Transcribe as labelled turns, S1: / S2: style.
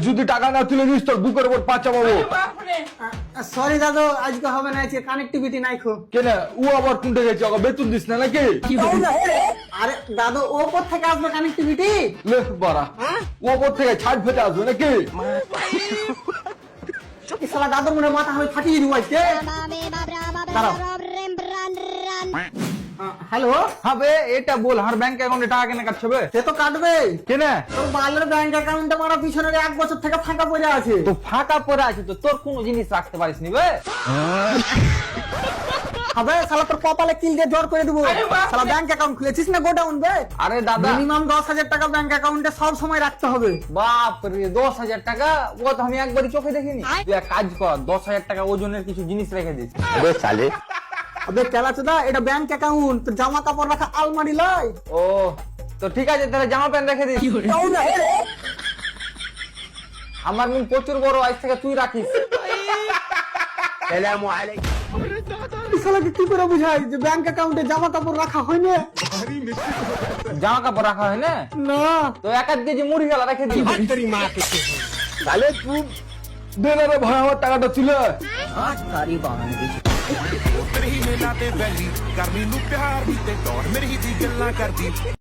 S1: যদি টাকা না তুলে দিস তোর বুকের উপর পা চাপাবো।
S2: সরি দাদু, আজকে হবে না, আজকে কানেক্টিভিটি নাই খুব।
S1: কেন ও আবার কোনটা গেছে, ওকে বেতন দিস না নাকি?
S2: আরে দাদু, ওপর থেকে আসবে কানেক্টিভিটি।
S1: লে বাড়া, ও ওপর থেকে ছাদ ফেটে আসবে নাকি?
S2: শালা দাদুর মনে মাথা হয়ে ফাটিয়ে দিব আজকে। দাঁড়াও। হ্যালো,
S1: হবে এটা বল, হার ব্যাংক অ্যাকাউন্টে টাকা কেন কাটছে বে?
S2: সে তো কাটবে।
S1: কেন?
S2: তোর বালের ব্যাংক অ্যাকাউন্টে মারা পিছনের 1 বছর থেকে ফাঁকা পড়ে আছে।
S3: তো ফাঁকা পড়ে আছে তো তোর কোনো জিনিস রাখতে পারিস নি বে?
S2: হবে শালা তোর কপালে কিল দিয়ে জোর করে দিব। শালা ব্যাংক অ্যাকাউন্ট খুলেছিস না গোডাউন বে?
S3: আরে দাদা,
S2: মিনিমাম 10,000 টাকা ব্যাংক অ্যাকাউন্টে সব সময় রাখতে হবে।
S3: বাপ রে, 10,000 টাকা? ও তো আমি একবারই চোখে দেখিনি। তুই এক কাজ কর, 10,000 টাকা ওজনের কিছু জিনিস রেখে দিস।
S2: আবে কেলাচোদা, এটা ব্যাংক অ্যাকাউন্ট, তোর জামা কাপড় রাখা আলমারি লয়।
S3: ও তো ঠিক আছে, তাহলে জামা প্যান্ট রেখে দিস। আমার মুখ প্রচুর বড়, আজ থেকে তুই রাখিস।
S2: শালাকে কি করে বুঝাই যে ব্যাংক অ্যাকাউন্টে জামা কাপড় রাখা হয় না?
S3: জামা কাপড় রাখা হয় না?
S2: না।
S3: তো 1 কেজি মুড়ি গেলা রেখে দিস।
S1: তাহলে তুই দে না রে ভাই আমার টাকাটা তুলে।
S4: ਤੇਰੇ ਹੀ ਮੇਲਾ ਤੇ ਵੈਲੀ ਕਰਨੀ ਨੂੰ ਪਿਆਰ ਦੀ ਤੇ ਦੌੜ ਮੇਰੀ ਦੀ ਗੱਲਾਂ ਕਰਦੀ